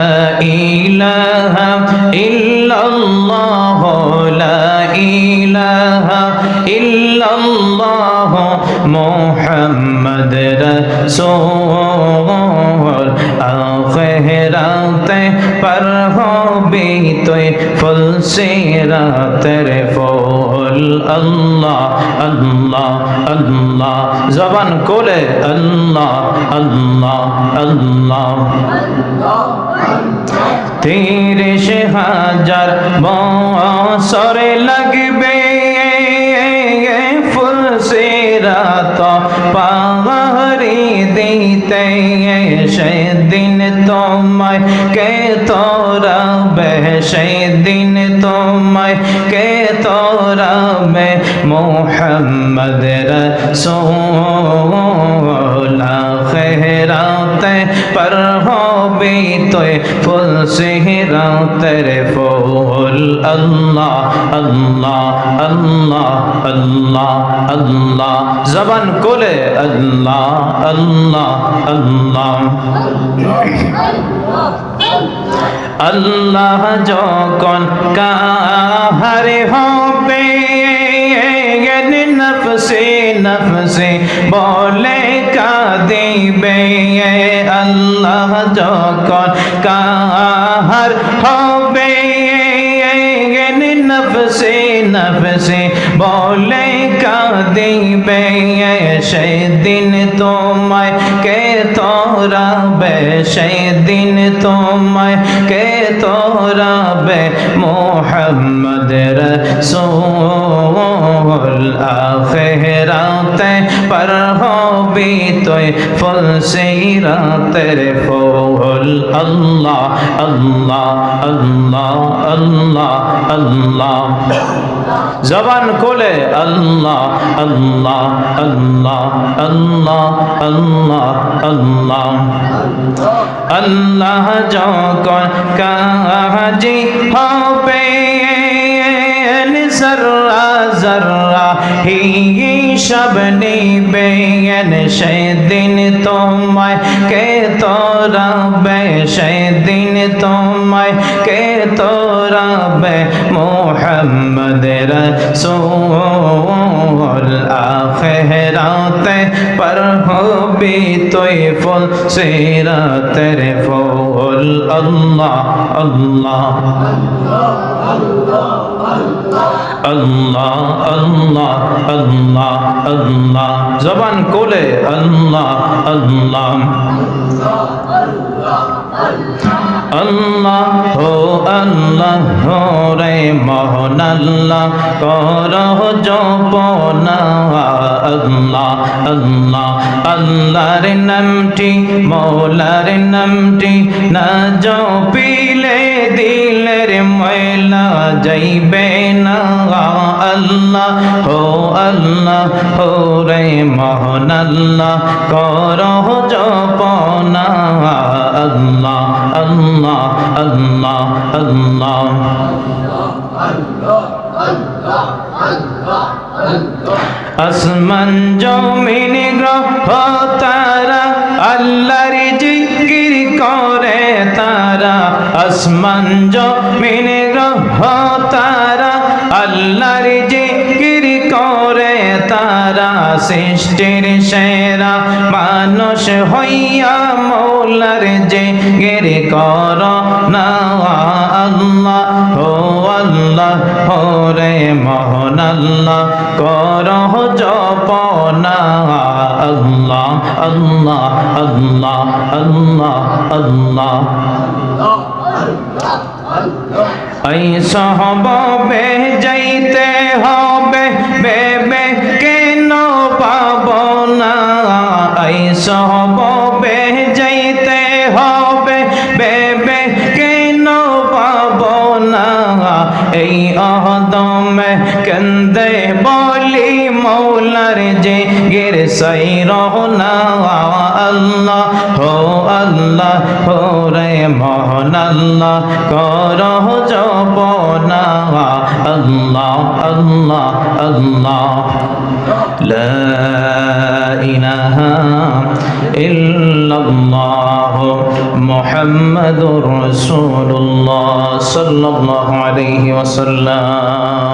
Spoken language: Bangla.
ইলাহা ইল্লাল্লাহ লা ইলাহা ইল্লাল্লাহ মুহাম্মদ রাসূল আখিরাতে পার হবি তুই ফুল সিরাতের ফুল আল্লাহ আল্লাহ আল্লাহ জবান কোলে আল্লাহ আল্লাহ আল্লাহ 30,000 বছর লাগবে ফুল সিরাত পাহাড়ি দিতে সেদিন তোমায় কে তোরাবে সেদিন তোমায় কে তোরাবে মুহাম্মদ রাসূল আখিরাতে পার হবি তুই ফুল সিরাতের ফুল আল্লাহ আল্লাহ আল্লাহ আল্লাহ আল্লাহ জবান কোলে আল্লাহ আল্লাহ আল্লাহ আল্লাহ যখন কাহারে হবে নফসে নফসে বলে কাঁদিবে আল্লাহ যখন কাহার হবে নফসে নফসে বলে কাঁদিবে সেদিন তোমায় কে তোরাবে সেদিন তোমায় কে তোরাবে মুহাম্মদ রাসূল আখিরাতে পার হবি তুই ফুল সিরাতের ফুল আল্লাহ আল্লাহ আল্লাহ আল্লাহ আল্লাহ জবান কোলে আল্লাহ আল্লাহ আল্লাহ আল্লাহ আল্লাহ আল্লাহ আল্লাহ যখন কাজী হবে জর্রা জর্রা হিসাব নিবে সেদিন তোমায় কে তোরাবে সেদিন তোমায় কে তোরাবে মুহাম্মদ রাসূল আখিরাতে পার হবি তুই ফুল সিরাতের ফুল আল্লাহ আল্লাহ আল্লাহ আল্লাহ আল্লাহ আল্লাহ জবান কোলে আল্লাহ আল্লাহ আল্লাহ হো আল্লাহ হো রে মহান আল্লাহ করহ জপনা আল্লাহ আল্লাহ আল্লাহর নামটি মৌলার নামটি না জপিলে দিলের ময়লা যাইবে না আল্লাহ হো রে মহান আল্লাহ করহ জপনা আল্লাহ আল্লাহ আল্লাহ আল্লাহ আসমান জমিন গ্রহ তারা আল্লাহর জিকির করে তারা আসমান জমিন গ্রহ তারা আল্লাহর জিকির করে তারা সৃষ্টির সেরা মানুষ হইয়া মৌলার জিকির কর না আল্লাহ হো রে মহান আল্লাহ করহ জপনা আল্লাহ আল্লাহ আল্লাহ আল্লাহ আল্লাহ এই সহবে যাইতে হবে বেবে কেন পাব না এই সহবে যাইতে হবে বেবে কেন পাব না এই অহদমে কন্দে বলি মৌলার যে গির সৈর না আল্লাহ রে মহান আল্লাহ করহ জপনা আল্লাহ আল্লাহ আল্লাহ লা ইলাহা ইল্লাল্লাহ মুহাম্মাদুর রাসূলুল্লাহ সাল্লাল্লাহু আলাইহি ওয়াসাল্লাম।